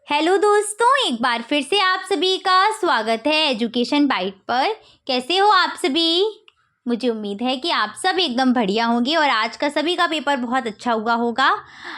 Hello दोस्तों, एक बार फिर से आप सभी का स्वागत है एजुकेशन बाइट पर। कैसे हो आप सभी? मुझे उम्मीद है कि आप सब एकदम बढ़िया होंगे और आज का सभी का पेपर बहुत अच्छा हुआ होगा।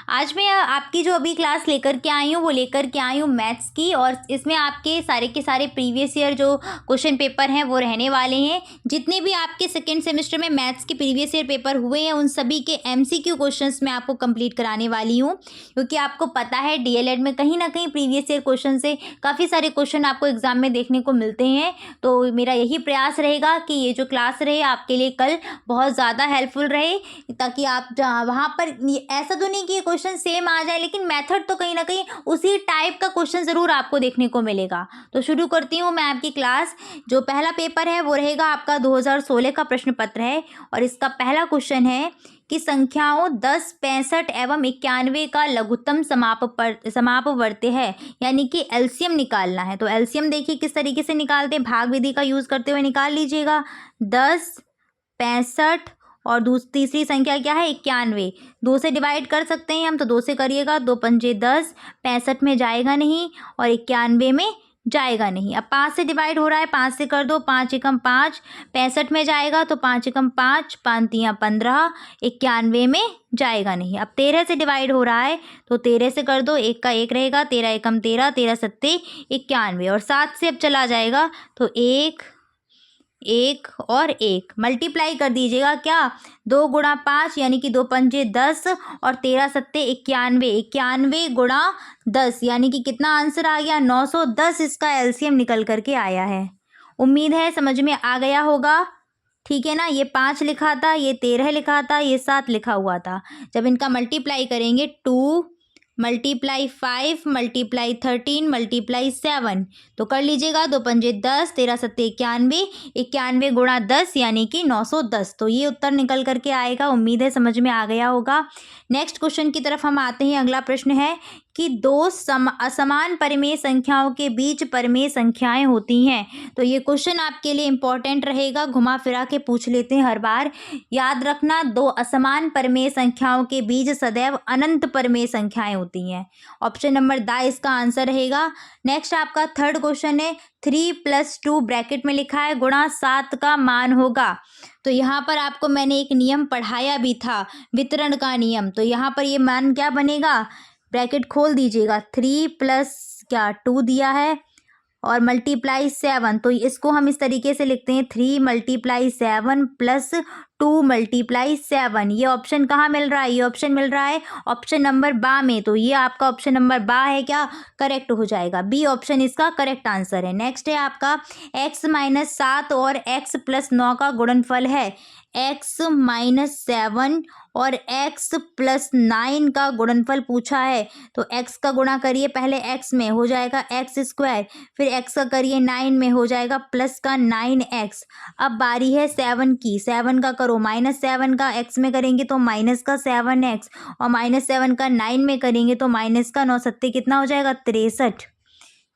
आज मैं आपकी जो अभी क्लास लेकर के आई हूँ वो लेकर के आई हूँ मैथ्स की, और इसमें आपके सारे के सारे प्रीवियस ईयर जो क्वेश्चन पेपर हैं वो रहने वाले हैं। जितने भी आपके सेकेंड सेमेस्टर में मैथ्स के प्रीवियस ईयर पेपर हुए हैं उन सभी के एमसीक्यू क्वेश्चंस मैं आपको कंप्लीट कराने वाली हूँ, क्योंकि आपको पता है डीएलएड में कहीं ना कहीं प्रीवियस ईयर क्वेश्चन से काफ़ी सारे क्वेश्चन आपको एग्जाम में देखने को मिलते हैं। तो मेरा यही प्रयास रहेगा कि ये जो क्लास रहे आपके लिए कल बहुत ज़्यादा हेल्पफुल रहे, ताकि आप वहाँ पर ऐसा तो नहीं कि ये क्वेश्चन सेम आ जाए, लेकिन मेथड तो कहीं ना कहीं उसी टाइप का क्वेश्चन ज़रूर आपको देखने को मिलेगा। तो शुरू करती हूँ मैं आपकी क्लास। जो पहला पेपर है वो रहेगा आपका 2016 का प्रश्न पत्र है, और इसका पहला क्वेश्चन है कि संख्याओं 10, 65 एवं 91 का लघुत्तम समापवर्ती है, यानी कि एलसीएम निकालना है। तो एलसीएम देखिए किस तरीके से निकालते हैं, भाग विधि का यूज़ करते हुए निकाल लीजिएगा। 10, 65 और तीसरी संख्या क्या है 91। 2 से डिवाइड कर सकते हैं हम, तो 2 से करिएगा। 2 पंजे 10, 65 में जाएगा नहीं और 91 में जाएगा नहीं। अब 5 से डिवाइड हो रहा है, 5 से कर दो। 5 एकम 5, 65 में जाएगा तो 5 एकम 5, 5 तियाँ 15, 91 में जाएगा नहीं। अब 13 से डिवाइड हो रहा है तो 13 से कर दो, 1 का 1 रहेगा। 13 एकम 13, 13 सत्ते 91, और 7 से अब चला जाएगा तो 1, 1 और 1 मल्टीप्लाई कर दीजिएगा। क्या 2 गुणा 5 यानी कि 2 पंजे 10 और 13 सत्ते 91, 91 गुणा 10 यानी कि कितना आंसर आ गया 910। इसका एलसीएम निकल करके आया है। उम्मीद है समझ में आ गया होगा। ठीक है ना। ये 5 लिखा था, ये 13 लिखा था, ये 7 लिखा हुआ था। जब इनका मल्टीप्लाई करेंगे 2 मल्टीप्लाई 5 मल्टीप्लाई 13 मल्टीप्लाई 7 तो कर लीजिएगा। 2 पंजे 10, 13 सत्ते 91, 91 गुणा 10 यानी कि 910। तो ये उत्तर निकल करके आएगा। उम्मीद है समझ में आ गया होगा। नेक्स्ट क्वेश्चन की तरफ हम आते हैं। अगला प्रश्न है कि 2 असमान परिमेय संख्याओं के बीच परिमेय संख्याएं होती हैं। तो ये क्वेश्चन आपके लिए इंपॉर्टेंट रहेगा, घुमा फिरा के पूछ लेते हैं हर बार। याद रखना, 2 असमान परिमेय संख्याओं के बीच सदैव अनंत परिमेय संख्याएं होती हैं। ऑप्शन नंबर द इसका आंसर रहेगा। नेक्स्ट आपका थर्ड क्वेश्चन है 3 + 2 ब्रैकेट में लिखा है गुणा 7 का मान होगा। तो यहाँ पर आपको मैंने एक नियम पढ़ाया भी था, वितरण का नियम। तो यहाँ पर ये मान क्या बनेगा, ब्रैकेट खोल दीजिएगा। 3 + 2 दिया है और मल्टीप्लाई 7, तो इसको हम इस तरीके से लिखते हैं 3 × 7 + 2 × 7। ये ऑप्शन कहाँ मिल रहा है, ये ऑप्शन मिल रहा है ऑप्शन नंबर बा में। तो ये आपका ऑप्शन नंबर बा है क्या, करेक्ट हो जाएगा। बी ऑप्शन इसका करेक्ट आंसर है। नेक्स्ट है आपका x - 7 और x + 9 का गुणनफल है। x - 7 और x + 9 का गुणनफल पूछा है। तो x का गुणा करिए, पहले x में हो जाएगा x², फिर x का करिए 9 में हो जाएगा प्लस का 9x। अब बारी है 7 की। 7 का करो, -7 का x में करेंगे तो माइनस का 7x, और -7 का 9 में करेंगे तो माइनस का 9 सत्ते कितना हो जाएगा 63।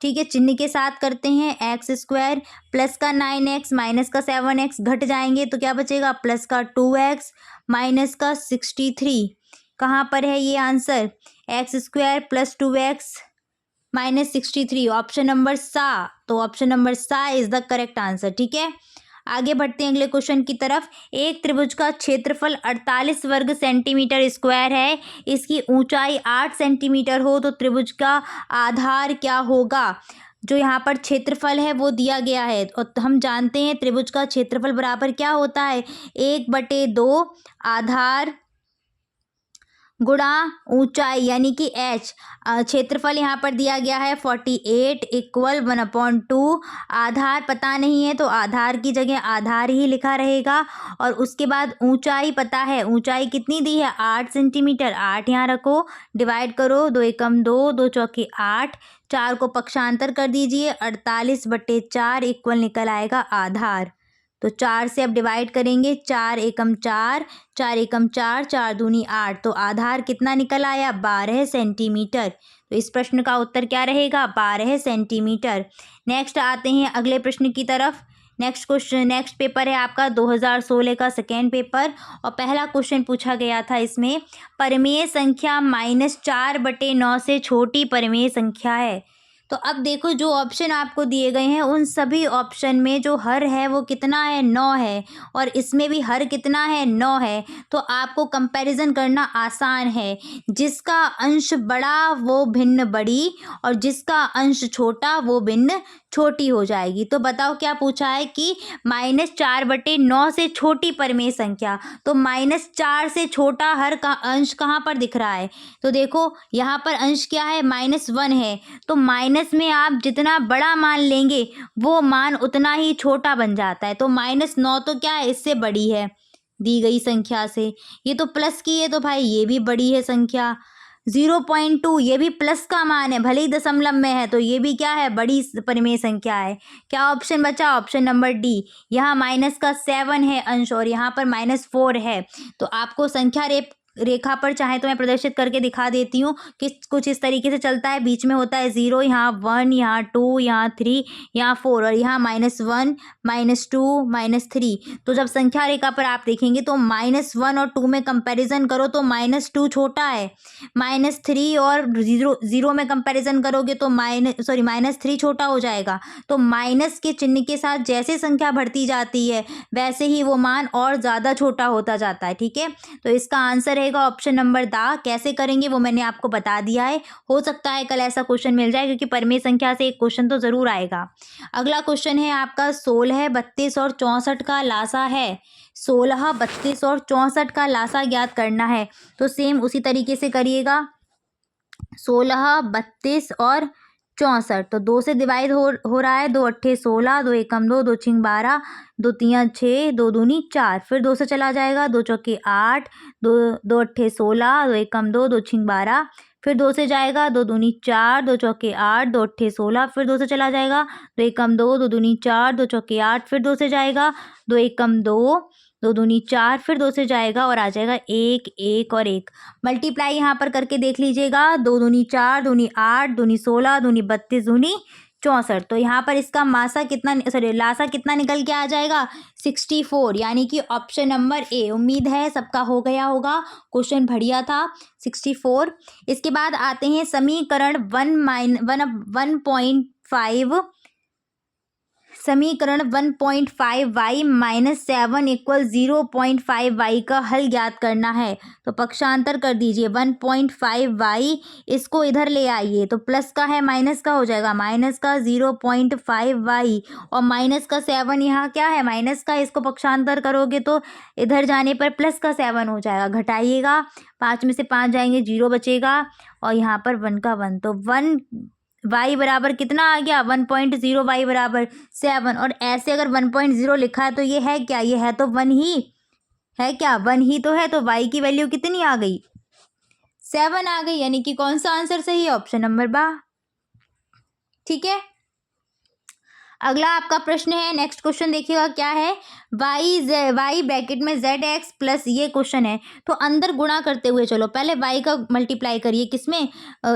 ठीक है, चिन्ह के साथ करते हैं। x² प्लस का 9x माइनस का 7x घट जाएंगे तो क्या बचेगा, प्लस का 2x माइनस का 63। कहाँ पर है ये answer, x² + 2x - 63, option number सा। तो ऑप्शन नंबर सा इज द करेक्ट आंसर। ठीक है, आगे बढ़ते हैं अगले क्वेश्चन की तरफ। एक त्रिभुज का क्षेत्रफल 48 वर्ग सेंटीमीटर स्क्वायर है, इसकी ऊंचाई 8 सेंटीमीटर हो तो त्रिभुज का आधार क्या होगा। जो यहाँ पर क्षेत्रफल है वो दिया गया है, और हम जानते हैं त्रिभुज का क्षेत्रफल बराबर क्या होता है, 1/2 आधार गुणा ऊंचाई यानी कि h। क्षेत्रफल यहाँ पर दिया गया है 48 = 1/2। आधार पता नहीं है तो आधार की जगह आधार ही लिखा रहेगा, और उसके बाद ऊंचाई पता है। ऊंचाई कितनी दी है 8 सेंटीमीटर। 8 यहाँ रखो, डिवाइड करो, 2 एकम 2, 2 चौके 8, 4 को पक्षांतर कर दीजिए, 48/4 इक्वल निकल आएगा आधार। तो 4 से अब डिवाइड करेंगे, 4 एकम 4, 4 एकम 4, 4 दूनी 8, तो आधार कितना निकल आया 12 सेंटीमीटर। तो इस प्रश्न का उत्तर क्या रहेगा 12 सेंटीमीटर। नेक्स्ट आते हैं अगले प्रश्न की तरफ। नेक्स्ट पेपर है आपका 2016 का सेकेंड पेपर, और पहला क्वेश्चन पूछा गया था इसमें, परिमेय संख्या -4/9 से छोटी परिमेय संख्या है। तो अब देखो जो ऑप्शन आपको दिए गए हैं उन सभी ऑप्शन में जो हर है वो कितना है, 9 है, और इसमें भी हर कितना है, 9 है। तो आपको कंपैरिजन करना आसान है, जिसका अंश बड़ा वो भिन्न बड़ी, और जिसका अंश छोटा वो भिन्न छोटी हो जाएगी। तो बताओ क्या पूछा है कि -4/9 से छोटी परिमेय संख्या, तो -4 से छोटा हर का अंश कहाँ पर दिख रहा है, तो देखो यहाँ पर अंश क्या है, -1 है। तो माइनस में आप जितना बड़ा मान लेंगे वो मान उतना ही छोटा बन जाता है। तो -9 तो क्या है, इससे बड़ी है दी गई संख्या से। ये तो प्लस की है तो भाई ये भी बड़ी है संख्या। 0.2 ये भी प्लस का मान है, भले ही दशमलव में है, तो ये भी क्या है, बड़ी परिमेय संख्या है। क्या ऑप्शन बचा, ऑप्शन नंबर डी। यहाँ -7 है अंश और यहाँ पर -4 है। तो आपको संख्या रेखा पर चाहे तो मैं प्रदर्शित करके दिखा देती हूँ कि कुछ इस तरीके से चलता है। बीच में होता है 0, यहाँ 1, यहाँ 2, यहाँ 3, यहाँ 4, और यहाँ -1, -2, -3। तो जब संख्या रेखा पर आप देखेंगे तो -1 और 2 में कंपैरिजन करो तो -2 छोटा है, -3 और 0 में कंपैरिजन करोगे तो -3 छोटा हो जाएगा। तो माइनस के चिन्ह के साथ जैसे संख्या बढ़ती जाती है वैसे ही वो मान और ज़्यादा छोटा होता जाता है। ठीक है, तो इसका आंसर रहेगा ऑप्शन नंबर दा। कैसे करेंगे वो मैंने आपको बता दिया है। हो सकता है कल ऐसा क्वेश्चन मिल जाए, क्योंकि परिमेय संख्या से एक क्वेश्चन तो ज़रूर आएगा। अगला क्वेश्चन है आपका 16, 32 और 64 का लासा है। 16, 32 और 64 का लासा ज्ञात करना है। तो सेम उसी तरीके से करिएगा, 16, 32 और 64। तो 2 से डिवाइड हो रहा है, 2 अट्ठे 16, 2 एकम 2, 2 छिंग 12, 2 तियां 6, 2 दूनी 4। फिर 2 से चला जाएगा, 2 चौके 8, 2 अट्ठे 16, 2 एकम 2, 2 छिंग 12। फिर 2 से जाएगा, 2 दूनी 4, 2 चौके 8, 2 अट्ठे 16। फिर 2 से चला जाएगा, 2 एकम 2, 2 दूनी 4, 2 चौके 8। फिर 2 से जाएगा, 2 एकम 2, 2 दूनी 4। फिर 2 से जाएगा और आ जाएगा 1, 1 और 1। मल्टीप्लाई यहाँ पर करके देख लीजिएगा, 2 दूनी 4, दूनी 8, दूनी 16, दूनी 32, दूनी 64। तो यहाँ पर इसका लासा कितना निकल के आ जाएगा, 64, यानी कि ऑप्शन नंबर ए। उम्मीद है सबका हो गया होगा, क्वेश्चन बढ़िया था, 64। इसके बाद आते हैं समीकरण 1.5, समीकरण 1.5y - 7 = 0.5y का हल ज्ञात करना है। तो पक्षांतर कर दीजिए, 1.5y इसको इधर ले आइए तो प्लस का है माइनस का हो जाएगा, माइनस का 0.5y, और माइनस का 7 यहाँ क्या है, माइनस का, इसको पक्षांतर करोगे तो इधर जाने पर प्लस का 7 हो जाएगा। घटाइएगा, 5 में से 5 जाएंगे, 0 बचेगा, और यहाँ पर 1 का 1, तो 1 y बराबर कितना आ गया, 1.0, y बराबर 7। और ऐसे अगर 1.0 लिखा है तो ये है क्या, ये है तो 1 ही है, क्या 1 ही तो है। तो y की वैल्यू कितनी आ गई, 7 आ गई, यानी कि कौन सा आंसर सही है, ऑप्शन नंबर बा। ठीक है, अगला आपका प्रश्न है, नेक्स्ट क्वेश्चन देखिएगा क्या है, y ब्रैकेट में zx प्लस, ये क्वेश्चन है। तो अंदर गुणा करते हुए चलो, पहले y का मल्टीप्लाई करिए किसमें,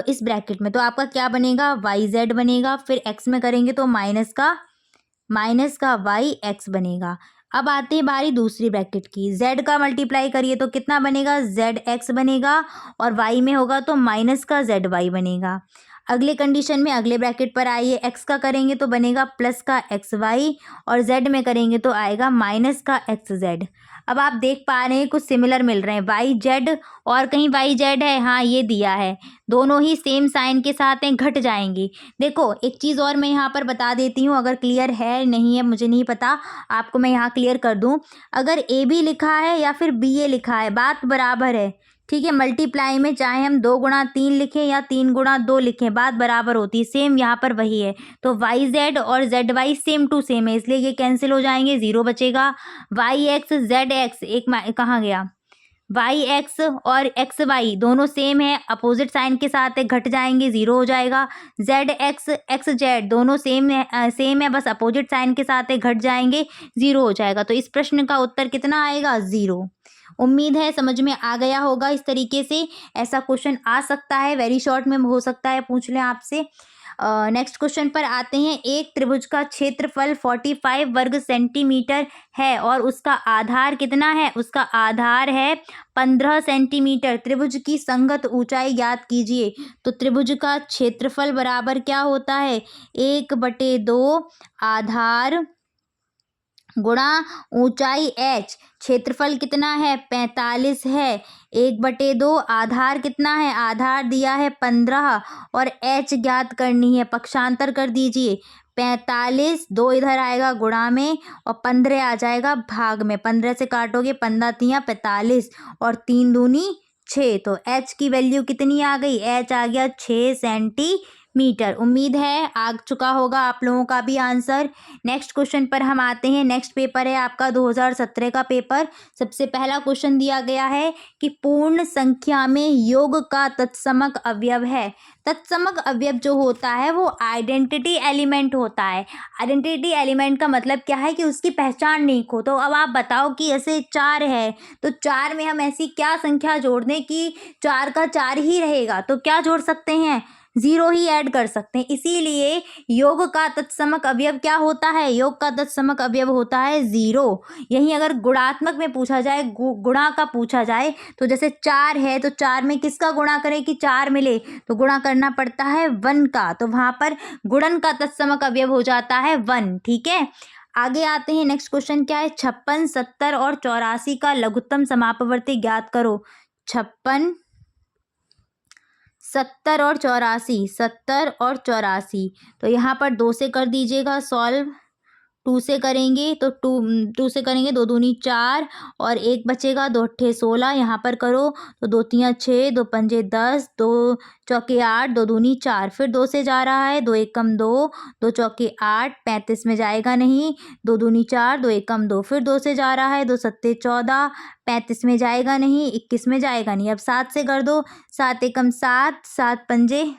इस ब्रैकेट में, तो आपका क्या बनेगा, yz बनेगा। फिर x में करेंगे तो माइनस का yx बनेगा। अब आते हैं बारी दूसरी ब्रैकेट की, z का मल्टीप्लाई करिए तो कितना बनेगा, zx बनेगा, और y में होगा तो माइनस का zy बनेगा। अगले कंडीशन में अगले ब्रैकेट पर आइए, x का करेंगे तो बनेगा प्लस का xy, और z में करेंगे तो आएगा माइनस का xz। अब आप देख पा रहे हैं कुछ सिमिलर मिल रहे हैं, yz और कहीं yz है, हाँ ये दिया है, दोनों ही सेम साइन के साथ हैं, घट जाएंगी। देखो एक चीज़ और मैं यहाँ पर बता देती हूँ, अगर क्लियर है नहीं है मुझे नहीं पता, आपको मैं यहाँ क्लियर कर दूँ। अगर AB लिखा है या फिर BA लिखा है, बात बराबर है। ठीक है, मल्टीप्लाई में चाहे हम 2 गुणा 3 लिखें या 3 गुणा 2 लिखें, बात बराबर होती है, सेम यहाँ पर वही है। तो yz और zy सेम टू सेम है, इसलिए ये कैंसिल हो जाएंगे, 0 बचेगा। yx zx एक कहाँ गया, yx और xy दोनों सेम है, अपोजिट साइन के साथ है, घट जाएंगे, 0 हो जाएगा। zx xz दोनों सेम है, बस अपोजिट साइन के साथ है, घट जाएंगे, 0 हो जाएगा। तो इस प्रश्न का उत्तर कितना आएगा, 0। उम्मीद है समझ में आ गया होगा। इस तरीके से ऐसा क्वेश्चन आ सकता है, वेरी शॉर्ट में हो सकता है पूछ लें आपसे। नेक्स्ट क्वेश्चन पर आते हैं। एक त्रिभुज का क्षेत्रफल 45 वर्ग सेंटीमीटर है और उसका आधार कितना है? उसका आधार है 15 सेंटीमीटर। त्रिभुज की संगत ऊंचाई ज्ञात कीजिए। तो त्रिभुज का क्षेत्रफल बराबर क्या होता है? 1/2 आधार गुणा ऊंचाई h। क्षेत्रफल कितना है? 45 है। 1/2 आधार कितना है? आधार दिया है 15 और h ज्ञात करनी है। पक्षांतर कर दीजिए। 45 2 इधर आएगा गुणा में और 15 आ जाएगा भाग में। 15 से काटोगे 15 तियाँ 45 और 3 दूनी 6। तो h की वैल्यू कितनी आ गई? h आ गया 6 सेंटीमीटर। उम्मीद है आ चुका होगा आप लोगों का भी आंसर। नेक्स्ट क्वेश्चन पर हम आते हैं। नेक्स्ट पेपर है आपका 2017 का पेपर। सबसे पहला क्वेश्चन दिया गया है कि पूर्ण संख्या में योग का तत्समक अवयव है। तत्समक अवयव जो होता है वो आइडेंटिटी एलिमेंट होता है। आइडेंटिटी एलिमेंट का मतलब क्या है? कि उसकी पहचान नहीं खो। तो अब आप बताओ कि ऐसे 4 है तो 4 में हम ऐसी क्या संख्या जोड़ दें कि 4 का 4 ही रहेगा? तो क्या जोड़ सकते हैं? 0 ही ऐड कर सकते हैं। इसीलिए योग का तत्समक अवयव क्या होता है? योग का तत्समक अवयव होता है 0। यहीं अगर गुणात्मक में पूछा जाए, गुणा का पूछा जाए, तो जैसे 4 है तो 4 में किसका गुणा करें कि 4 मिले? तो गुणा करना पड़ता है 1 का। तो वहां पर गुणन का तत्समक अवयव हो जाता है 1। ठीक है, आगे आते हैं। नेक्स्ट क्वेश्चन क्या है? 56, 70 और 84 का लघुत्तम समापवर्ती ज्ञात करो। 56, 70 और 84, 70 और 84। तो यहाँ पर 2 से कर दीजिएगा सॉल्व। 2 से करेंगे तो 2 से करेंगे 2 दूनी 4 और 1 बचेगा। 2 अट्ठे 16। यहाँ पर करो तो 2 तियाँ 6, 2 पंजे 10, 2 चौके 8, 2 दूनी 4। फिर 2 से जा रहा है, 2 एकम 2, 2 चौके 8, 35 में जाएगा नहीं। 2 दूनी 4, 2 एकम 2। फिर 2 से जा रहा है, 2 सत्ते 14, 35 में जाएगा नहीं, 21 में जाएगा नहीं। अब 7 से कर दो, 7 एकम 7, 7 पंजे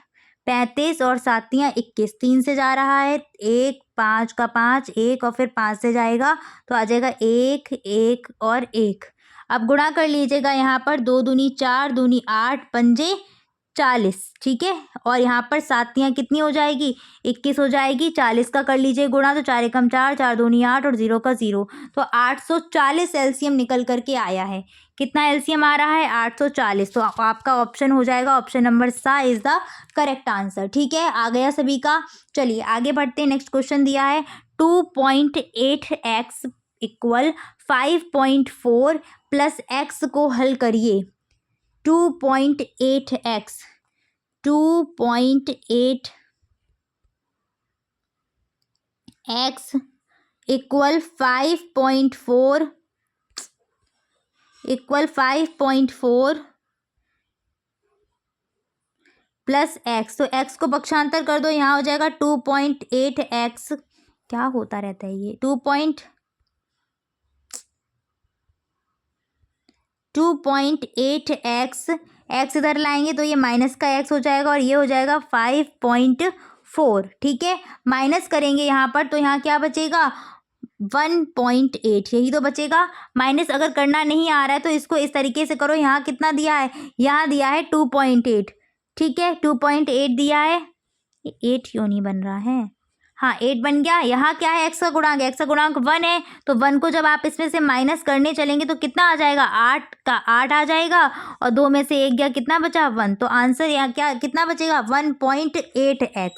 35 और 7 तियाँ 21। 3 से जा रहा है, 1, 5 का 5, 1 और फिर 5 से जाएगा तो आ जाएगा 1, 1 और 1। अब गुणा कर लीजिएगा। यहाँ पर 2 दूनी 4, दूनी 8, पंजे 40। ठीक है, और यहाँ पर 7 तियाँ कितनी हो जाएगी? 21 हो जाएगी। 40 का कर लीजिए गुणा तो 4 एकम 4, 4 दूनी 8 और 0 का 0। तो 840 एलसीएम निकल करके आया है। कितना एलसीएम आ रहा है? 840। तो आपका ऑप्शन हो जाएगा, ऑप्शन नंबर सा इज द करेक्ट आंसर। ठीक है, आ गया सभी का। चलिए आगे बढ़ते हैं। नेक्स्ट क्वेश्चन दिया है 2.8x इक्वल 5.4 प्लस एक्स को हल करिए। 2.8x 2.8x equal 5.4 plus x. तो एक्स को पक्षांतर कर दो, यहाँ हो जाएगा 2.8x। क्या होता रहता है ये? 2.8x, एक्स इधर लाएंगे तो ये माइनस का एक्स हो जाएगा और ये हो जाएगा 5.4। ठीक है, माइनस करेंगे यहाँ पर तो यहाँ क्या बचेगा? 1.8, यही तो बचेगा। माइनस अगर करना नहीं आ रहा है तो इसको इस तरीके से करो। यहाँ कितना दिया है? यहाँ दिया है 2.8। ठीक है, 2.8 दिया है। 8 क्यों नहीं बन रहा है? हाँ 8 बन गया। यहाँ क्या है? एक्स का गुणांक, एक्स का गुणांक 1 है। तो 1 को जब आप इसमें से माइनस करने चलेंगे तो कितना आ जाएगा? 8 का 8 आ जाएगा और 2 में से 1 गया, कितना बचा? 1। तो आंसर यहाँ क्या कितना बचेगा? 1.8x।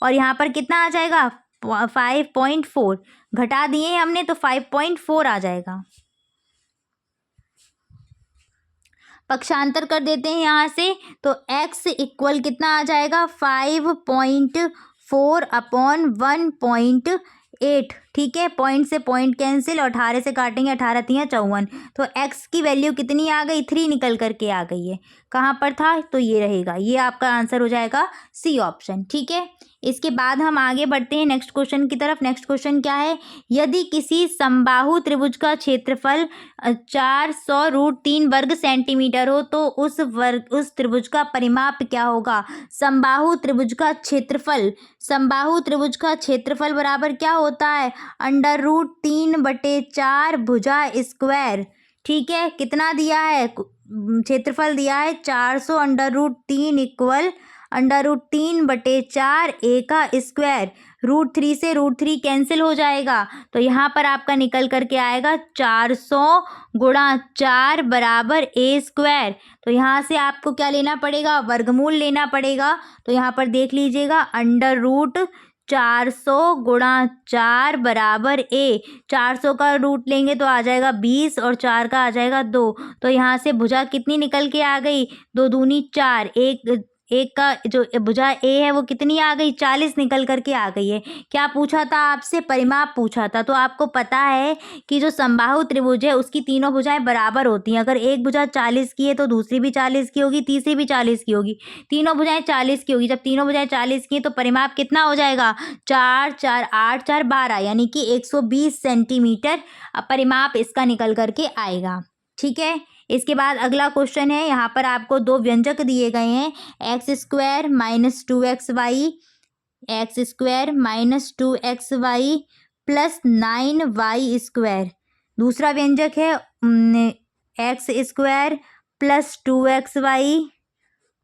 और यहाँ पर कितना आ जाएगा? 5.4। घटा दिए हमने तो 5.4 आ जाएगा। पक्षांतर कर देते हैं यहाँ से तो x इक्वल कितना आ जाएगा? 5.4 अपॉन 1.8। ठीक है, पॉइंट से पॉइंट कैंसिल और 18 से काटेंगे, 18 तियाँ 54। तो x की वैल्यू कितनी आ गई? 3 निकल करके आ गई है। कहाँ पर था? तो ये रहेगा, ये आपका आंसर हो जाएगा सी ऑप्शन। ठीक है, इसके बाद हम आगे बढ़ते हैं नेक्स्ट क्वेश्चन की तरफ। नेक्स्ट क्वेश्चन क्या है? यदि किसी समबाहु त्रिभुज का क्षेत्रफल 400√3 वर्ग सेंटीमीटर हो तो उस त्रिभुज का परिमाप क्या होगा? समबाहु त्रिभुज का क्षेत्रफल, समबाहु त्रिभुज का क्षेत्रफल बराबर क्या होता है? √3/4 भुजा स्क्वायर। ठीक है, कितना दिया है, क्षेत्रफल दिया है 400 √3 इक्वल √3/4 a का स्क्वायर। √3 से √3 कैंसिल हो जाएगा, तो यहाँ पर आपका निकल करके आएगा 400 गुणा 4 बराबर a स्क्वायर। तो यहाँ से आपको क्या लेना पड़ेगा, वर्गमूल लेना पड़ेगा। तो यहाँ पर देख लीजिएगा, √400 गुणा 4 बराबर a। 400 का रूट लेंगे तो आ जाएगा 20 और 4 का आ जाएगा 2। तो यहाँ से भुजा कितनी निकल के आ गई, 2 दूनी 4, एक का जो भुजा ए है वो कितनी आ गई, 40 निकल करके आ गई है। क्या पूछा था आपसे, परिमाप पूछा था। तो आपको पता है कि जो समबाहु त्रिभुज है उसकी तीनों भुजाएं बराबर होती हैं। अगर एक भुजा 40 की है तो दूसरी भी 40 की होगी, तीसरी भी 40 की होगी, तीनों भुजाएं 40 की होगी। जब तीनों भुजाएं 40 की है तो परिमाप कितना हो जाएगा, 4 4 8 4 12, यानी कि 120 सेंटीमीटर परिमाप इसका निकल करके आएगा। ठीक है, इसके बाद अगला क्वेश्चन है, यहाँ पर आपको दो व्यंजक दिए गए हैं, x² - 2xy, x² - 2xy plus 9y²। दूसरा व्यंजक है x² plus 2xy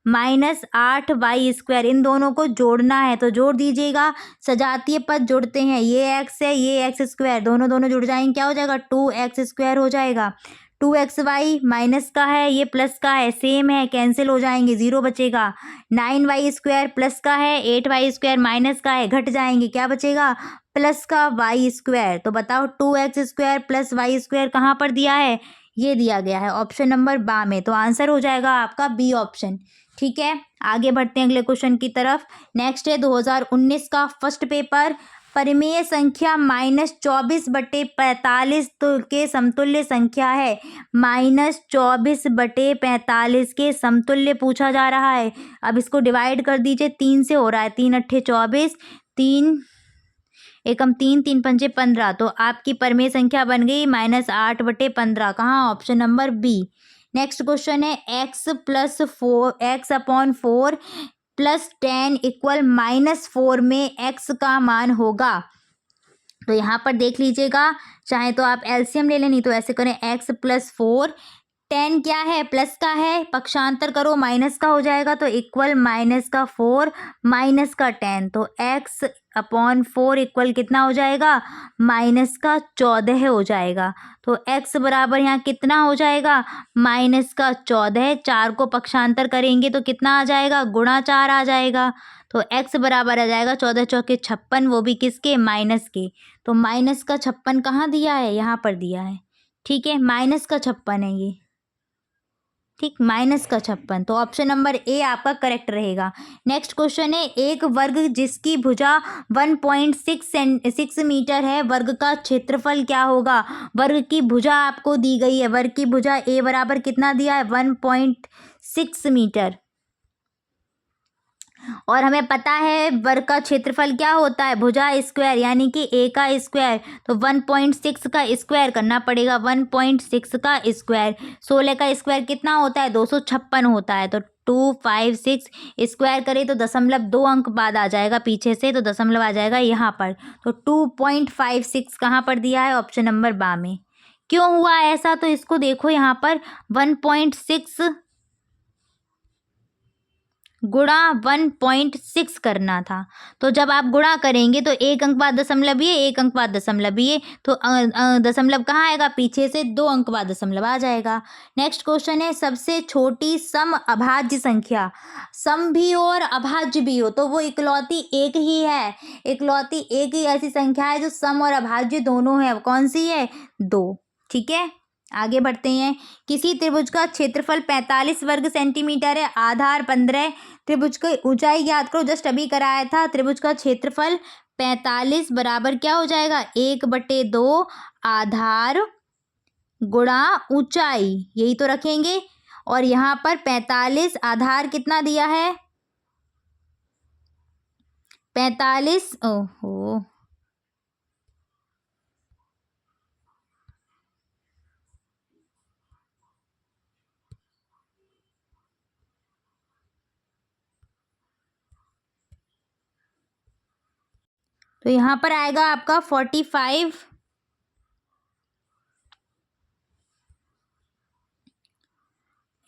minus 8y²। इन दोनों को जोड़ना है तो जोड़ दीजिएगा, सजातीय पद जुड़ते हैं, ये x है ये x², दोनों दोनों जुड़ जाएंगे, क्या हो जाएगा, 2x² हो जाएगा। 2xy माइनस का है, ये प्लस का है, सेम है, कैंसिल हो जाएंगे, 0 बचेगा। 9y² प्लस का है, 8y² माइनस का है, घट जाएंगे, क्या बचेगा, प्लस का y²। तो बताओ 2x² प्लस y² कहाँ पर दिया है, ये दिया गया है ऑप्शन नंबर बा में। तो आंसर हो जाएगा आपका बी ऑप्शन। ठीक है, आगे बढ़ते हैं अगले क्वेश्चन की तरफ। नेक्स्ट है 2019 का फर्स्ट पेपर, परिमेय संख्या -24/45 के समतुल्य संख्या है। -24/45 के समतुल्य पूछा जा रहा है। अब इसको डिवाइड कर दीजिए, 3 से हो रहा है, 3 × 8 = 24, 3 एकम 3, 3 × 5 = 15। तो आपकी परिमेय संख्या बन गई -8/15, कहाँ, option number B. Next question है, x/4 + 10 = -4 में x का मान होगा। तो यहाँ पर देख लीजिएगा, चाहे तो आप एलसीएम ले लें, नहीं तो ऐसे करें, x + 4, 10 क्या है, प्लस का है, पक्षांतर करो माइनस का हो जाएगा, तो इक्वल -4 -10। तो x/4 इक्वल कितना हो जाएगा, -14 हो जाएगा। तो x बराबर यहाँ कितना हो जाएगा, -14। 4 को पक्षांतर करेंगे तो कितना आ जाएगा, गुणा 4 आ जाएगा। तो x बराबर आ जाएगा 14 × 4 = 56, वो भी किसके, माइनस के। तो -56 कहाँ दिया है, यहाँ पर दिया है। ठीक है, -56 है ये, ठीक, -56। तो ऑप्शन नंबर ए आपका करेक्ट रहेगा। नेक्स्ट क्वेश्चन है, एक वर्ग जिसकी भुजा 1.6 मीटर है, वर्ग का क्षेत्रफल क्या होगा। वर्ग की भुजा आपको दी गई है, वर्ग की भुजा ए बराबर कितना दिया है, 1.6 मीटर, और हमें पता है वर्ग का क्षेत्रफल क्या होता है, भुजा स्क्वायर, यानी कि ए का स्क्वायर। तो 1.6 का स्क्वायर करना पड़ेगा, 1.6 का स्क्वायर। 16 का स्क्वायर कितना होता है, 256 होता है। तो 256 स्क्वायर करें तो 0.2 अंक बाद आ जाएगा पीछे से, तो दशमलव आ जाएगा यहाँ पर। तो 2.56 कहाँ पर दिया है, ऑप्शन नंबर बा में। क्यों हुआ ऐसा, तो इसको देखो, यहाँ पर 1.6 गुणा 1.6 करना था। तो जब आप गुणा करेंगे तो 1 अंक बाद दशमलव ये, 1 अंक बाद दशमलव ये, तो दशमलव कहाँ आएगा, पीछे से 2 अंक बाद दशमलव आ जाएगा। नेक्स्ट क्वेश्चन है, सबसे छोटी सम अभाज्य संख्या, सम भी हो और अभाज्य भी हो, तो वो इकलौती एक ही है, इकलौती एक ही ऐसी संख्या है जो सम और अभाज्य दोनों है। कौन सी है, 2। ठीक है, आगे बढ़ते हैं। किसी त्रिभुज का क्षेत्रफल 45 वर्ग सेंटीमीटर है, आधार 15, त्रिभुज की ऊंचाई ज्ञात करो। जस्ट अभी कराया था, त्रिभुज का क्षेत्रफल 45 बराबर क्या हो जाएगा, 1/2 आधार गुणा ऊंचाई, यही तो रखेंगे। और यहाँ पर 45 आधार कितना दिया है, 45, ओहो, तो यहाँ पर आएगा आपका 45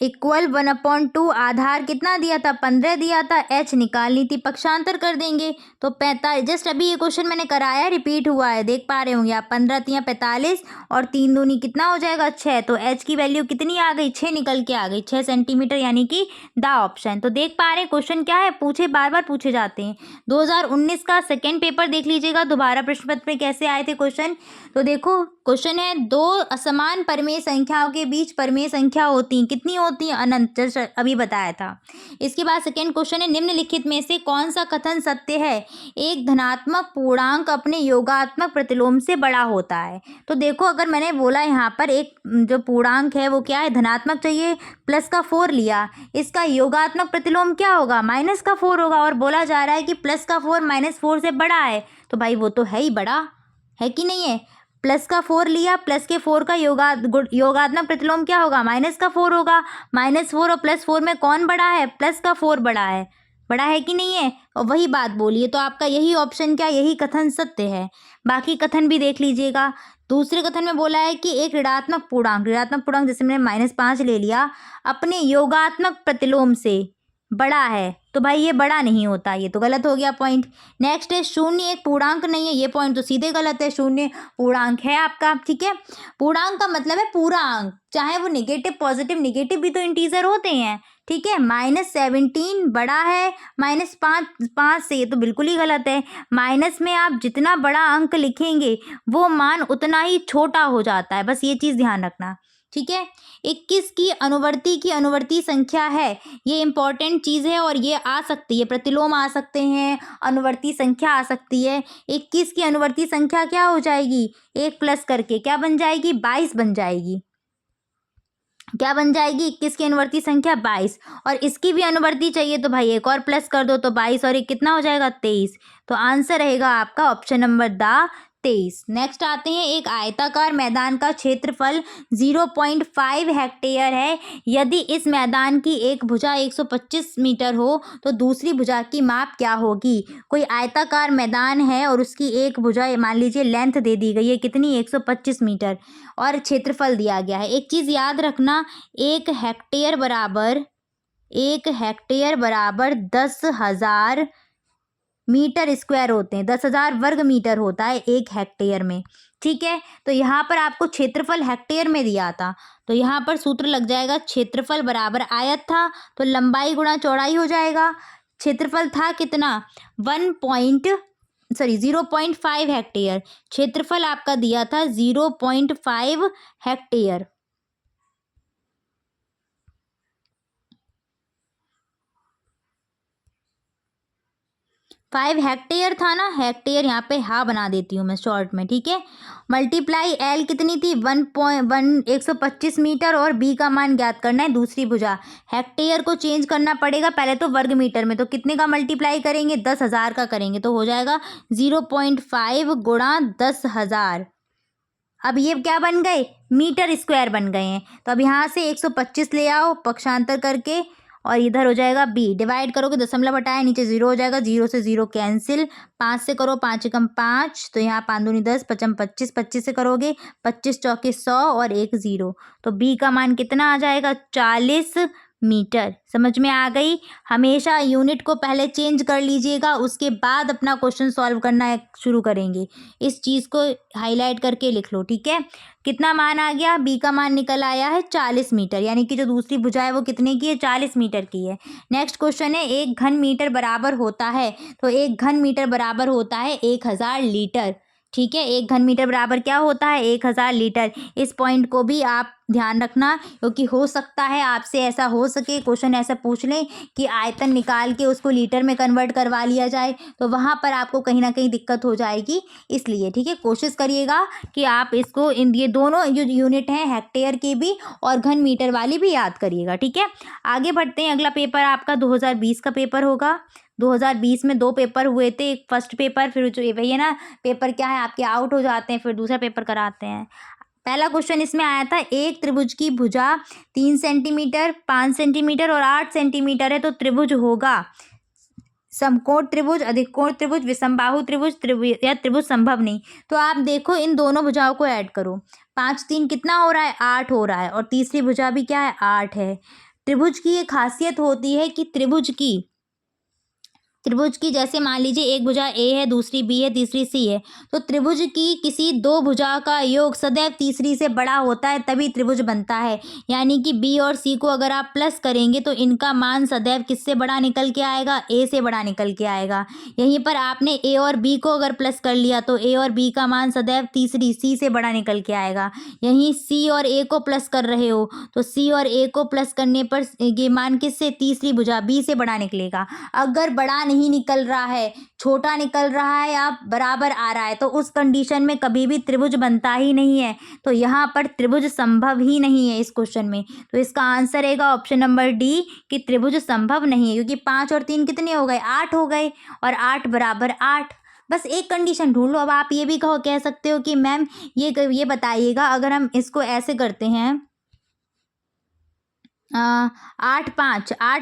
इक्वल 1/2, आधार कितना दिया था 15 दिया था, h निकालनी थी, पक्षांतर कर देंगे तो 45। जस्ट अभी ये क्वेश्चन मैंने कराया, रिपीट हुआ है, देख पा रहे होंगे आप। 15 तिया 45 और 3 दूनी कितना हो जाएगा 6। तो h की वैल्यू कितनी आ गई 6 निकल के आ गई, 6 सेंटीमीटर, यानी कि द ऑप्शन। तो देख पा रहे हैं क्वेश्चन क्या है, पूछे बार बार पूछे जाते हैं। 2019 का सेकेंड पेपर देख लीजिएगा, दोबारा प्रश्न पत्र में कैसे आए थे क्वेश्चन। तो देखो क्वेश्चन है, दो असमान परमेय संख्याओं के बीच परमेय संख्या होती है, कितनी होती है अनंत, जैसे अभी बताया था। इसके बाद सेकेंड क्वेश्चन है, निम्नलिखित में से कौन सा कथन सत्य है, एक धनात्मक पूर्णांक अपने योगात्मक प्रतिलोम से बड़ा होता है। तो देखो अगर मैंने बोला यहाँ पर एक जो पूर्णांक है वो क्या है, धनात्मक चाहिए, प्लस का 4 लिया, इसका योगात्मक प्रतिलोम क्या होगा माइनस का 4 होगा, और बोला जा रहा है कि प्लस का 4 -4 से बड़ा है, तो भाई वो तो है ही बड़ा, है कि नहीं है। प्लस का 4 लिया, प्लस के 4 का योगात्मक प्रतिलोम क्या होगा माइनस का 4 होगा, -4 और +4 में कौन बड़ा है, प्लस का 4 बड़ा है कि नहीं है। और वही बात बोलिए, तो आपका यही ऑप्शन क्या, यही कथन सत्य है। बाकी कथन भी देख लीजिएगा। दूसरे कथन में बोला है कि एक ऋणात्मक पूर्णांक जैसे मैंने -5 ले लिया, अपने योगात्मक प्रतिलोम से बड़ा है, तो भाई ये बड़ा नहीं होता, ये तो गलत हो गया पॉइंट। नेक्स्ट है, शून्य एक पूर्णांक नहीं है, ये पॉइंट तो सीधे गलत है, शून्य पूर्णांक है आपका, ठीक है। पूर्णांक का मतलब है पूरा अंक, चाहे वो नेगेटिव पॉजिटिव, नेगेटिव भी तो इंटीजर होते हैं, ठीक है। -17 बड़ा है -5 से, ये तो बिल्कुल ही गलत है। माइनस में आप जितना बड़ा अंक लिखेंगे वो मान उतना ही छोटा हो जाता है, बस ये चीज़ ध्यान रखना, ठीक है। 21 की अनुवर्ती संख्या है, ये इंपॉर्टेंट चीज़ है, और ये आ सकती है, प्रतिलोम आ सकते हैं, अनुवर्ती संख्या आ सकती है। 21 की अनुवर्ती संख्या क्या हो जाएगी, 1 प्लस करके क्या बन जाएगी 22 बन जाएगी, क्या बन जाएगी 21 की अनुवर्ती संख्या 22, और इसकी भी अनुवर्ती चाहिए तो भाई एक और प्लस कर दो, तो 22 और 1 कितना हो जाएगा 23। तो आंसर रहेगा आपका ऑप्शन नंबर द 23। नेक्स्ट आते हैं, एक आयताकार मैदान का क्षेत्रफल 0.5 हेक्टेयर है, यदि इस मैदान की एक भुजा 125 मीटर हो तो दूसरी भुजा की माप क्या होगी। कोई आयताकार मैदान है और उसकी एक भुजा मान लीजिए लेंथ दे दी गई है कितनी 125 मीटर, और क्षेत्रफल दिया गया है। एक चीज़ याद रखना, 1 हेक्टेयर बराबर 10,000 मीटर स्क्वायर होते हैं, 10,000 वर्ग मीटर होता है 1 हेक्टेयर में, ठीक है। तो यहाँ पर आपको क्षेत्रफल हेक्टेयर में दिया था, तो यहाँ पर सूत्र लग जाएगा, क्षेत्रफल बराबर आयत था तो लंबाई गुणा चौड़ाई हो जाएगा। क्षेत्रफल था कितना 0.5 हेक्टेयर, क्षेत्रफल आपका दिया था 0.5 हेक्टेयर। 5 हेक्टेयर था ना, हेक्टेयर यहाँ पे हा बना देती हूँ मैं शॉर्ट में, ठीक है। मल्टीप्लाई एल कितनी थी 125 मीटर, और बी का मान ज्ञात करना है दूसरी भुजा। हेक्टेयर को चेंज करना पड़ेगा पहले तो वर्ग मीटर में, तो कितने का मल्टीप्लाई करेंगे 10,000 का करेंगे, तो हो जाएगा 0.5 गुणा 10,000। अब ये क्या बन गए मीटर स्क्वायर बन गए हैं, तो अब यहाँ से 125 ले आओ पक्षांतर करके, और इधर हो जाएगा बी, डिवाइड करोगे दशमलव हटाया नीचे 0 हो जाएगा, 0 से 0 कैंसिल, 5 से करो 5 एकम 5, तो यहाँ 5 दूनी 10, 5 25, 25 से करोगे 25 चौके 100 और 1 0, तो बी का मान कितना आ जाएगा 40 मीटर। समझ में आ गई। हमेशा यूनिट को पहले चेंज कर लीजिएगा, उसके बाद अपना क्वेश्चन सॉल्व करना शुरू करेंगे। इस चीज़ को हाईलाइट करके लिख लो, ठीक है। कितना मान आ गया, बी का मान निकल आया है 40 मीटर, यानी कि जो दूसरी भुजा है वो कितने की है 40 मीटर की है। नेक्स्ट क्वेश्चन है, 1 घन मीटर बराबर होता है, तो 1 घन मीटर बराबर होता है 1000 लीटर, ठीक है। 1 घन मीटर बराबर क्या होता है 1000 लीटर। इस पॉइंट को भी आप ध्यान रखना, क्योंकि हो सकता है आपसे ऐसा हो सके, क्वेश्चन ऐसा पूछ लें कि आयतन निकाल के उसको लीटर में कन्वर्ट करवा लिया जाए, तो वहाँ पर आपको कहीं ना कहीं दिक्कत हो जाएगी, इसलिए ठीक है कोशिश करिएगा कि आप इसको ये दोनों जो यूनिट हैं हेक्टेयर की भी और घन मीटर वाली भी याद करिएगा, ठीक है। आगे बढ़ते हैं, अगला पेपर आपका 2020 का पेपर होगा। 2020 में 2 पेपर हुए थे, एक फर्स्ट पेपर, फिर जो वही है ना पेपर क्या है आपके आउट हो जाते हैं, फिर दूसरा पेपर कराते हैं। पहला क्वेश्चन इसमें आया था, एक त्रिभुज की भुजा 3 सेंटीमीटर 5 सेंटीमीटर और 8 सेंटीमीटर है, तो त्रिभुज होगा समकोण त्रिभुज, अधिकोण त्रिभुज, विषमबाहु त्रिभुज या त्रिभुज संभव नहीं। तो आप देखो इन दोनों भुजाओं को ऐड करो, 5 3 कितना हो रहा है 8 हो रहा है, और तीसरी भुजा भी क्या है 8 है। त्रिभुज की ये खासियत होती है कि त्रिभुज की जैसे मान लीजिए एक भुजा ए है, दूसरी बी है, तीसरी सी है, तो त्रिभुज की किसी दो भुजा का योग सदैव तीसरी से बड़ा होता है, तभी त्रिभुज बनता है। यानी कि बी और सी को अगर आप प्लस करेंगे तो इनका मान सदैव किससे बड़ा निकल के आएगा, ए से बड़ा निकल के आएगा। यहीं पर आपने ए और बी को अगर प्लस कर लिया तो ए और बी का मान सदैव तीसरी सी से बड़ा निकल के आएगा। यहीं सी और ए को प्लस कर रहे हो तो सी और ए को प्लस करने पर ये मान किससे, तीसरी भुजा बी से बड़ा निकलेगा। अगर बड़ा नहीं निकल रहा है, छोटा निकल रहा है या बराबर आ रहा है, तो उस कंडीशन में कभी भी त्रिभुज बनता ही नहीं है। तो यहाँ पर त्रिभुज संभव ही नहीं है इस क्वेश्चन में। तो इसका आंसर रहेगा ऑप्शन नंबर डी कि त्रिभुज संभव नहीं है, क्योंकि 5 और 3 कितने हो गए, 8 हो गए, और 8 बराबर 8। बस एक कंडीशन ढूंढ लो। अब आप ये भी कह सकते हो कि मैम ये बताइएगा, अगर हम इसको ऐसे करते हैं 8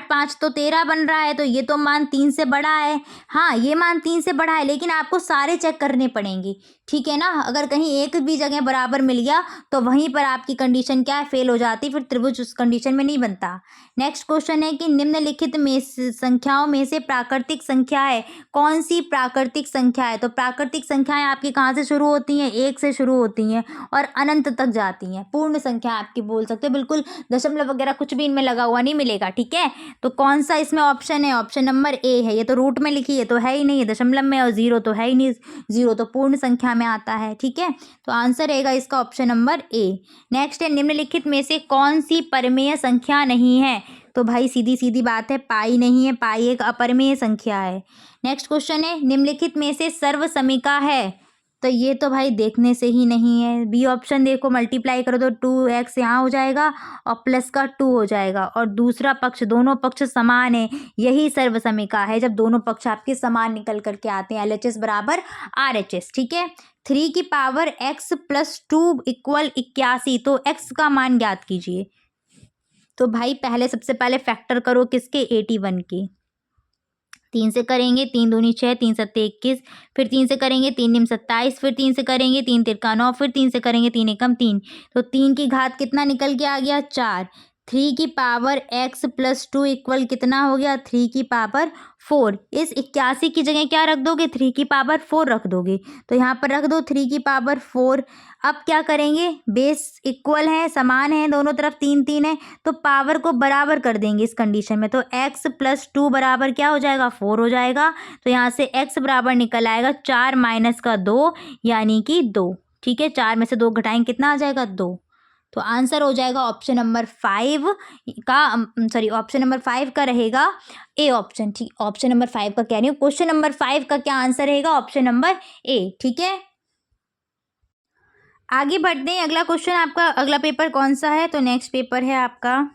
5 तो 13 बन रहा है, तो ये तो मान 3 से बड़ा है। हाँ, ये मान 3 से बड़ा है, लेकिन आपको सारे चेक करने पड़ेंगे, ठीक है ना। अगर कहीं एक भी जगह बराबर मिल गया तो वहीं पर आपकी कंडीशन क्या है, फेल हो जाती, फिर त्रिभुज उस कंडीशन में नहीं बनता। नेक्स्ट क्वेश्चन है कि निम्नलिखित में संख्याओं में से प्राकृतिक संख्या है, कौन सी प्राकृतिक संख्या है। तो प्राकृतिक संख्याएं आपकी कहाँ से शुरू होती हैं, 1 से शुरू होती हैं और अनंत तक जाती हैं। पूर्ण संख्या आपकी बोल सकते हो, बिल्कुल दशमलव वगैरह कुछ भी इनमें लगा हुआ नहीं मिलेगा, ठीक है। तो कौन सा इसमें ऑप्शन है, ऑप्शन नंबर ए है। ये तो रूट में लिखी है तो है ही नहीं, है दशमलव में, और जीरो तो है ही नहीं, जीरो तो पूर्ण संख्या में आता है, ठीक है। तो आंसर रहेगा इसका ऑप्शन नंबर ए। नेक्स्ट है, निम्नलिखित में से कौन सी परमेय संख्या नहीं है। तो भाई सीधी सीधी बात है, पाई नहीं है, पाई एक अपरमेय संख्या है। नेक्स्ट क्वेश्चन है, निम्नलिखित में से सर्वसमिका है। तो ये तो भाई देखने से ही नहीं है। बी ऑप्शन देखो, मल्टीप्लाई करो तो 2x यहाँ हो जाएगा और प्लस का 2 हो जाएगा, और दूसरा पक्ष, दोनों पक्ष समान है, यही सर्वसमिका है, जब दोनों पक्ष आपके समान निकल करके आते हैं। LHS बराबर RHS, ठीक है। 3 की पावर x प्लस 2 इक्वल 81, तो x का मान ज्ञात कीजिए। तो भाई सबसे पहले फैक्टर करो किसके, 81 के। 3 से करेंगे 3 दूनी 6, 3 सत्ते 21, फिर 3 से करेंगे 3 निम 27, फिर 3 से करेंगे 3 तिरका 9, फिर 3 से करेंगे 3 एकम 3। तो 3 की घात कितना निकल के आ गया, 4। 3 की पावर x प्लस 2 इक्वल कितना हो गया, 3 की पावर 4। इस 81 की जगह क्या रख दोगे, 3 की पावर 4 रख दोगे। तो यहाँ पर रख दो 3 की पावर 4। अब क्या करेंगे, बेस इक्वल है, समान है, दोनों तरफ 3 3 है, तो पावर को बराबर कर देंगे इस कंडीशन में। तो x प्लस 2 बराबर क्या हो जाएगा, 4 हो जाएगा। तो यहाँ से x बराबर निकल आएगा 4 माइनस का 2 यानी कि 2, ठीक है। 4 में से 2 घटाएंगे कितना आ जाएगा, 2। तो आंसर हो जाएगा ऑप्शन नंबर 5 का, ऑप्शन नंबर 5 का रहेगा ए ऑप्शन, ठीक। ऑप्शन नंबर 5 का कह रही हूँ, क्वेश्चन नंबर 5 का क्या आंसर रहेगा, ऑप्शन नंबर ए, ठीक है। आगे बढ़ते हैं, अगला क्वेश्चन आपका, अगला पेपर कौन सा है। तो नेक्स्ट पेपर है आपका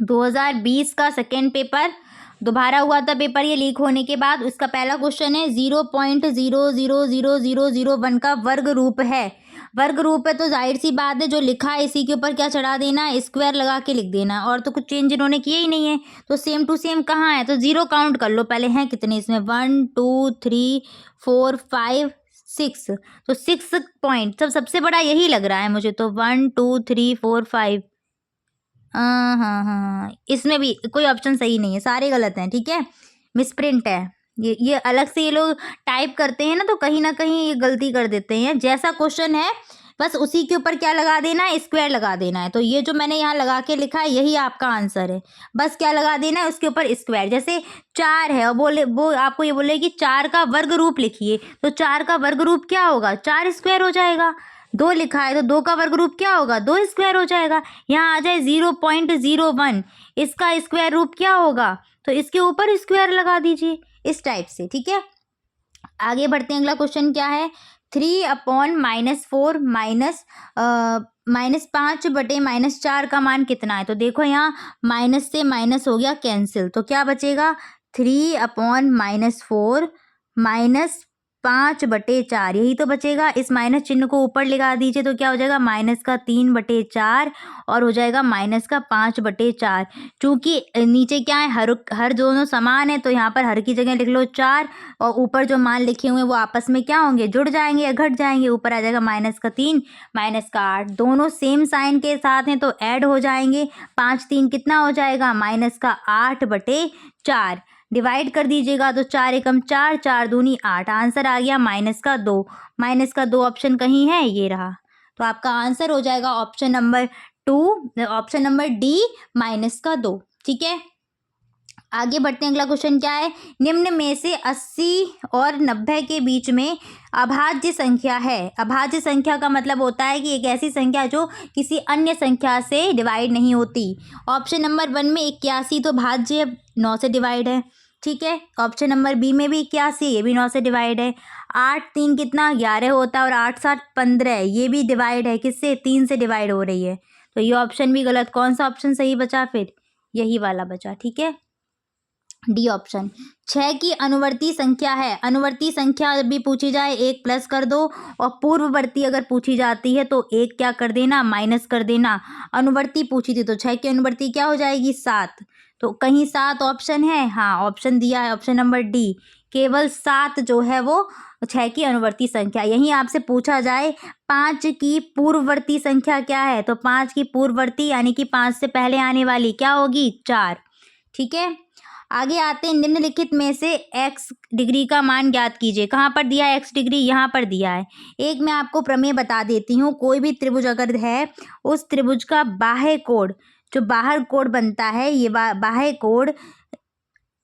2020 का सेकेंड पेपर, दोबारा हुआ था पेपर ये लीक होने के बाद। उसका पहला क्वेश्चन है 0.000001 का वर्ग रूप है। वर्ग रूप है तो जाहिर सी बात है, जो लिखा है इसी के ऊपर क्या चढ़ा देना है, स्क्वायर लगा के लिख देना, और तो कुछ चेंज इन्होंने किए ही नहीं है। तो सेम टू सेम कहाँ है, तो 0 काउंट कर लो पहले, हैं कितने इसमें, 1 2 3 4 5 6, तो 6 पॉइंट सबसे बड़ा यही लग रहा है मुझे तो, 1 2 3 4 5। हाँ हाँ हाँ, इसमें भी कोई ऑप्शन सही नहीं है, सारे गलत हैं, ठीक है, मिसप्रिंट है। ये अलग से ये लोग टाइप करते हैं ना कहीं ये गलती कर देते हैं। जैसा क्वेश्चन है बस उसी के ऊपर क्या लगा देना है, स्क्वायर लगा देना है। तो ये जो मैंने यहाँ लगा के लिखा है यही आपका आंसर है, बस क्या लगा देना है उसके ऊपर, स्क्वायर। जैसे 4 है और वो आपको ये बोले कि 4 का वर्ग रूप लिखिए, तो 4 का वर्ग रूप क्या होगा, 4 स्क्वायर हो जाएगा। 2 लिखा है तो 2 का वर्ग रूप क्या होगा, 2 स्क्वायर हो जाएगा। यहाँ आ जाए 0.01, इसका स्क्वायर रूप क्या होगा, तो इसके ऊपर स्क्वायर लगा दीजिए, इस टाइप से, ठीक है। आगे बढ़ते हैं, अगला क्वेश्चन क्या है, 3/-4 -5 बटे -4 का मान कितना है। तो देखो यहाँ माइनस से माइनस हो गया कैंसिल, तो क्या बचेगा, 3/-4 माइनस 5/4, यही तो बचेगा। इस माइनस चिन्ह को ऊपर लगा दीजिए तो क्या हो जाएगा, -3/4 और हो जाएगा -5/4। चूंकि नीचे क्या है, हर दोनों समान है तो यहाँ पर हर की जगह लिख लो 4 और ऊपर जो मान लिखे हुए हैं वो आपस में क्या होंगे, जुड़ जाएंगे या घट जाएंगे। ऊपर आ जाएगा -3 -8, दोनों सेम साइन के साथ हैं तो ऐड हो जाएंगे। 5 3 कितना हो जाएगा, -8/4। डिवाइड कर दीजिएगा तो 4 एकम 4, 4 दूनी 8, आंसर आ गया -2। -2 ऑप्शन कहीं है, ये रहा। तो आपका आंसर हो जाएगा option number 2, option number D -2। ठीक है, आगे बढ़ते हैं। अगला क्वेश्चन क्या है, निम्न में से 80 और 90 के बीच में अभाज्य संख्या है। अभाज्य संख्या का मतलब होता है कि एक ऐसी संख्या जो किसी अन्य संख्या से डिवाइड नहीं होती। ऑप्शन नंबर 1 में 81 तो भाज्य 9 से डिवाइड है। ठीक है, ऑप्शन नंबर बी में भी 81, ये भी 9 से डिवाइड है। 8 3 कितना 11 होता है और 8 7 15, ये भी डिवाइड है, किससे, 3 से डिवाइड हो रही है। तो ये ऑप्शन भी गलत। कौन सा ऑप्शन सही बचा फिर, यही वाला बचा। ठीक है, डी ऑप्शन। 6 की अनुवर्ती संख्या है। अनुवर्ती संख्या जब भी पूछी जाए 1 प्लस कर दो और पूर्ववर्ती अगर पूछी जाती है तो 1 क्या कर देना, माइनस कर देना। अनुवर्ती पूछी थी तो 6 की अनुवर्ती क्या हो जाएगी, 7। तो कहीं 7 ऑप्शन है, हाँ ऑप्शन दिया है, ऑप्शन नंबर डी, केवल 7 जो है वो 6 की अनुवर्ती संख्या। यहीं आपसे पूछा जाए 5 की पूर्ववर्ती संख्या क्या है, तो 5 की पूर्ववर्ती यानी कि 5 से पहले आने वाली क्या होगी, 4। ठीक है, आगे आते हैं। निम्नलिखित में से x डिग्री का मान ज्ञात कीजिए। कहाँ पर दिया है x डिग्री, यहाँ पर दिया है। एक मैं आपको प्रमेय बता देती हूँ। कोई भी त्रिभुज अगर है, उस त्रिभुज का बाह्य कोण, जो बाहर कोण बनता है, ये बाह्य कोण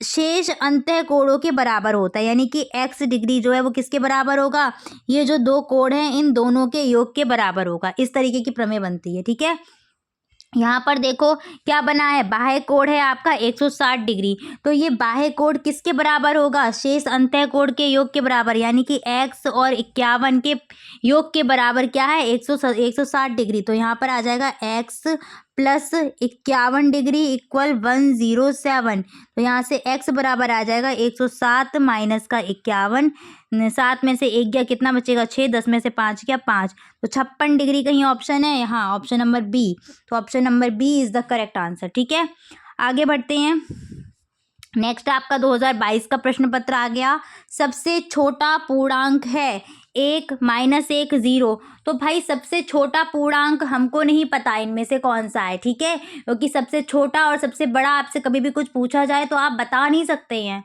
शेष अंतः कोणों के बराबर होता है। यानी कि x डिग्री जो है वो किसके बराबर होगा, ये जो दो कोण हैं इन दोनों के योग के बराबर होगा। इस तरीके की प्रमेय बनती है। ठीक है, यहाँ पर देखो क्या बना है, बाह्य कोण है आपका 160 डिग्री, तो ये बाह्य कोण किसके बराबर होगा, शेष अंतः कोण के योग के बराबर, यानी कि x और 51 के योग के बराबर क्या है, 160 डिग्री। तो यहाँ पर आ जाएगा x प्लस 51 डिग्री इक्वल 107। तो यहाँ से x बराबर आ जाएगा 107 माइनस का 51, 7 में से 1 गया, कितना बचेगा 6, 10 में से 5 गया 5। तो 56 डिग्री कहीं ऑप्शन है, हाँ ऑप्शन नंबर बी। तो option number B is the correct answer. ठीक है, आगे बढ़ते हैं। नेक्स्ट आपका 2022 का प्रश्न पत्र आ गया। सबसे छोटा पूर्णांक है 1 -1 0। तो भाई सबसे छोटा पूर्णांक हमको नहीं पता इनमें से कौन सा है। ठीक है, क्योंकि सबसे छोटा और सबसे बड़ा आपसे कभी भी कुछ पूछा जाए तो आप बता नहीं सकते हैं,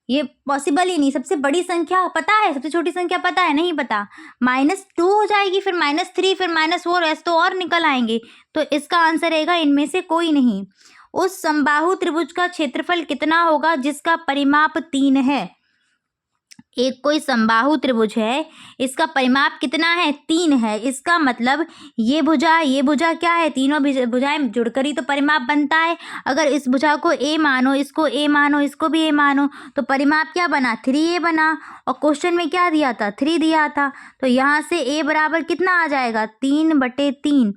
ये पॉसिबल ही नहीं। सबसे बड़ी संख्या पता है, सबसे छोटी संख्या पता है, नहीं पता। -2 हो जाएगी, फिर -3, फिर -4, ऐसे तो और निकल आएंगे। तो इसका आंसर रहेगा इनमें से कोई नहीं। उस समबाहु त्रिभुज का क्षेत्रफल कितना होगा जिसका परिमाप 3 है। एक कोई समबाहु त्रिभुज है, इसका परिमाप कितना है, 3 है। इसका मतलब ये भुजा क्या है, तीनों भुजाएं जुड़कर ही तो परिमाप बनता है। अगर इस भुजा को a मानो, इसको a मानो, इसको भी a मानो, तो परिमाप क्या बना, 3a बना। और क्वेश्चन में क्या दिया था, 3 दिया था। तो यहाँ से a बराबर कितना आ जाएगा, 3/3।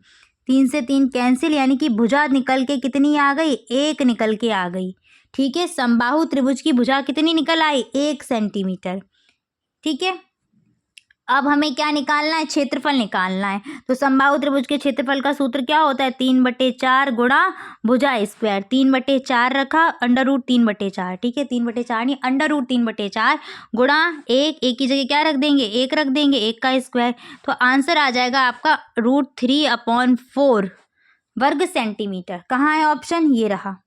3 से 3 कैंसिल, यानी कि भुजा निकल के कितनी आ गई, 1 निकल के आ गई। ठीक है, समबाहु त्रिभुज की भुजा कितनी निकल आई, 1 सेंटीमीटर। ठीक है, अब हमें क्या निकालना है, क्षेत्रफल निकालना है। तो समबाहु त्रिभुज के क्षेत्रफल का सूत्र क्या होता है, 3/4 गुणा भुजा स्क्वायर। 3/4 रखा, √3/4। ठीक है, 3/4 नहीं, √3/4 गुणा 1 की जगह क्या रख देंगे, 1 रख देंगे, 1 का स्क्वायर। तो आंसर आ जाएगा आपका √3/4 वर्ग सेंटीमीटर। कहाँ है ऑप्शन, ये रहा।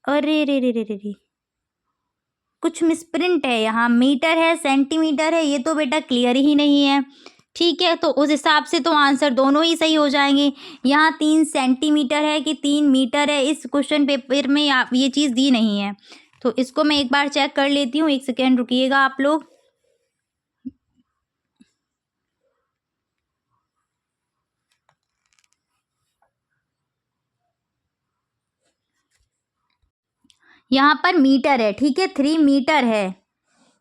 अरे रे रे रे रे रे, कुछ मिसप्रिंट है यहाँ, मीटर है सेंटीमीटर है, ये तो बेटा क्लियर ही नहीं है। ठीक है, तो उस हिसाब से तो आंसर दोनों ही सही हो जाएंगे। यहाँ 3 सेंटीमीटर है कि 3 मीटर है, इस क्वेश्चन पेपर में ये चीज़ दी नहीं है। तो इसको मैं एक बार चेक कर लेती हूँ, 1 सेकेंड रुकिएगा आप लोग। यहाँ पर मीटर है, ठीक है, 3 मीटर है,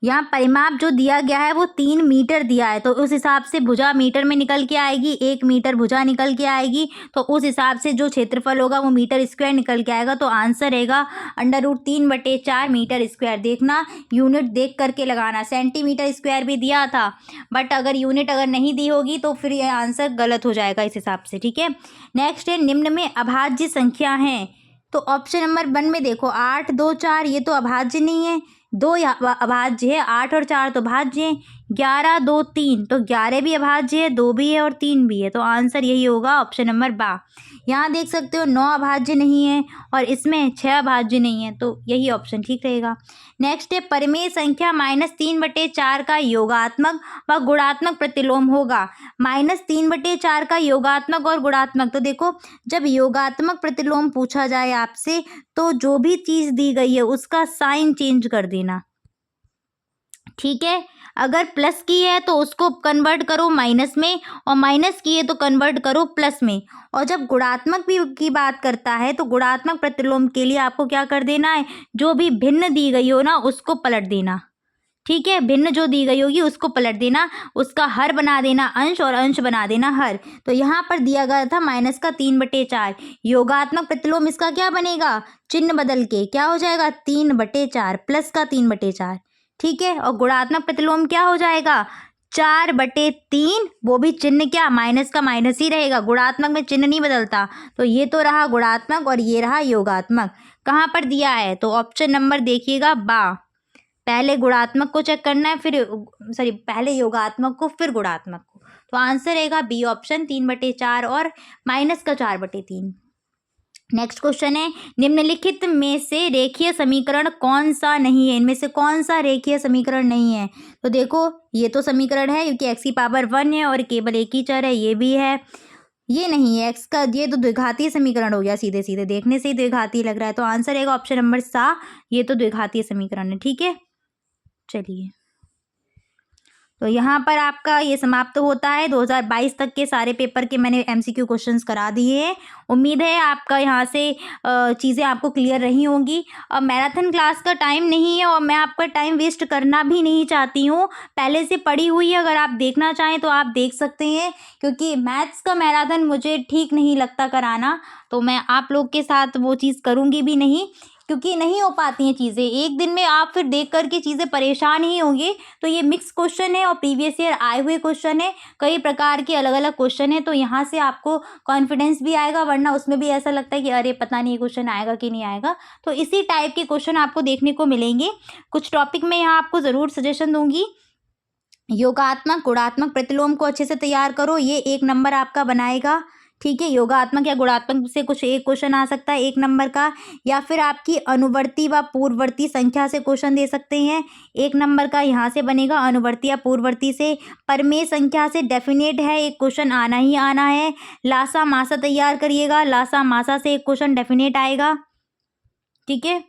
यहाँ परिमाप जो दिया गया है वो 3 मीटर दिया है, तो उस हिसाब से भुजा मीटर में निकल के आएगी, 1 मीटर भुजा निकल के आएगी, तो उस हिसाब से जो क्षेत्रफल होगा वो मीटर स्क्वायर निकल के आएगा। तो आंसर रहेगा √3/4 मीटर स्क्वायर। देखना यूनिट देख करके लगाना, सेंटीमीटर स्क्वायर भी दिया था बट अगर यूनिट अगर नहीं दी होगी तो फिर ये आंसर गलत हो जाएगा इस हिसाब से, ठीक है। नेक्स्ट है निम्न में अभाज्य संख्या है, तो ऑप्शन नंबर 1 में देखो 8, 2, 4 ये तो अभाज्य नहीं है, 2 अभाज्य है, 8 और 4 तो भाज्य है, 11, 2, 3 तो 11 भी अभाज्य है, 2 भी है और 3 भी है, तो आंसर यही होगा ऑप्शन नंबर बा। यहाँ देख सकते हो 9 अभाज्य नहीं है और इसमें 6 अभाज्य नहीं है, तो यही ऑप्शन ठीक रहेगा। नेक्स्ट है परिमेय संख्या -3/4 का योगात्मक व गुणात्मक प्रतिलोम होगा। -3/4 का योगात्मक और गुणात्मक, तो देखो जब योगात्मक प्रतिलोम पूछा जाए आपसे तो जो भी चीज़ दी गई है उसका साइन चेंज कर देना, ठीक है। अगर प्लस की है तो उसको कन्वर्ट करो माइनस में और माइनस की है तो कन्वर्ट करो प्लस में। और जब गुणात्मक भी की बात करता है तो गुणात्मक प्रतिलोम के लिए आपको क्या कर देना है, जो भी भिन्न दी गई हो ना उसको पलट देना, ठीक है। भिन्न जो दी गई होगी उसको पलट देना, उसका हर बना देना अंश और अंश बना देना हर। तो यहाँ पर दिया गया था -3/4, योगात्मक प्रतिलोम इसका क्या बनेगा, चिन्ह बदल के क्या हो जाएगा 3/4 प्लस का 3/4, ठीक है। और गुणात्मक प्रतिलोम क्या हो जाएगा 4/3, वो भी चिन्ह क्या माइनस का माइनस ही रहेगा, गुणात्मक में चिन्ह नहीं बदलता। तो ये तो रहा गुणात्मक और ये रहा योगात्मक। कहाँ पर दिया है, तो ऑप्शन नंबर देखिएगा बा। पहले गुणात्मक को चेक करना है, फिर पहले योगात्मक को फिर गुणात्मक को, तो आंसर रहेगा बी ऑप्शन 3/4 और -4/3। नेक्स्ट क्वेश्चन है निम्नलिखित में से रेखीय समीकरण कौन सा नहीं है, इनमें से कौन सा रेखीय समीकरण नहीं है। तो देखो ये तो समीकरण है क्योंकि x⁴ है और केवल एक ही चर है, ये भी है, ये नहीं है x का, ये तो द्विघातीय समीकरण हो गया, सीधे सीधे देखने से ही द्विघातीय लग रहा है, तो आंसर रहेगा ऑप्शन नंबर सा, ये तो द्विघातीय समीकरण है, ठीक है। चलिए तो यहाँ पर आपका ये समाप्त होता है 2022 तक के सारे पेपर के मैंने MCQ क्वेश्चंस करा दिए हैं। उम्मीद है आपका यहाँ से चीज़ें आपको क्लियर रही होंगी। अब मैराथन क्लास का टाइम नहीं है और मैं आपका टाइम वेस्ट करना भी नहीं चाहती हूँ, पहले से पड़ी हुई है, अगर आप देखना चाहें तो आप देख सकते हैं, क्योंकि मैथ्स का मैराथन मुझे ठीक नहीं लगता कराना, तो मैं आप लोग के साथ वो चीज़ करूँगी भी नहीं, क्योंकि नहीं हो पाती हैं चीज़ें एक दिन में, आप फिर देख करके चीज़ें परेशान ही होंगे। तो ये मिक्स क्वेश्चन है और प्रीवियस ईयर आए हुए क्वेश्चन है, कई प्रकार के अलग अलग क्वेश्चन है, तो यहाँ से आपको कॉन्फिडेंस भी आएगा, वरना उसमें भी ऐसा लगता है कि अरे पता नहीं क्वेश्चन आएगा कि नहीं आएगा। तो इसी टाइप के क्वेश्चन आपको देखने को मिलेंगे। कुछ टॉपिक में यहाँ आपको ज़रूर सजेशन दूंगी। योगात्मक गुणात्मक प्रतिलोम को अच्छे से तैयार करो, ये 1 नंबर आपका बनाएगा, ठीक है। योगात्मक या गुणात्मक से कुछ एक क्वेश्चन आ सकता है 1 नंबर का, या फिर आपकी अनुवर्ती व पूर्ववर्ती संख्या से क्वेश्चन दे सकते हैं 1 नंबर का, यहाँ से बनेगा अनुवर्ती या पूर्ववर्ती से। परमेय संख्या से डेफिनेट है एक क्वेश्चन आना ही आना है। लासा मासा तैयार करिएगा, लासा मासा से एक क्वेश्चन डेफिनेट आएगा, ठीक है।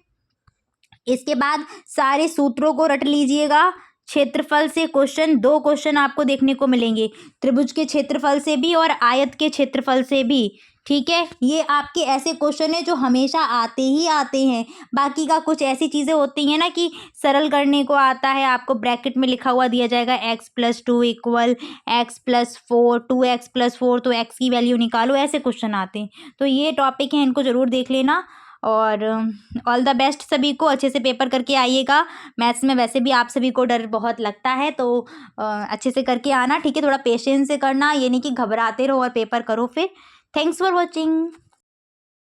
इसके बाद सारे सूत्रों को रट लीजिएगा। क्षेत्रफल से क्वेश्चन 2 क्वेश्चन आपको देखने को मिलेंगे, त्रिभुज के क्षेत्रफल से भी और आयत के क्षेत्रफल से भी, ठीक है। ये आपके ऐसे क्वेश्चन है जो हमेशा आते ही आते हैं। बाकी का कुछ ऐसी चीज़ें होती हैं ना कि सरल करने को आता है, आपको ब्रैकेट में लिखा हुआ दिया जाएगा x+2 = x+4, 2x+4, तो x की वैल्यू निकालो, ऐसे क्वेश्चन आते हैं। तो ये टॉपिक हैं, इनको ज़रूर देख लेना और ऑल द बेस्ट सभी को, अच्छे से पेपर करके आइएगा। मैथ्स में वैसे भी आप सभी को डर बहुत लगता है, तो अच्छे से करके आना, ठीक है। थोड़ा पेशेंस से करना, ये नहीं कि घबराते रहो और पेपर करो फिर। Thanks for watching.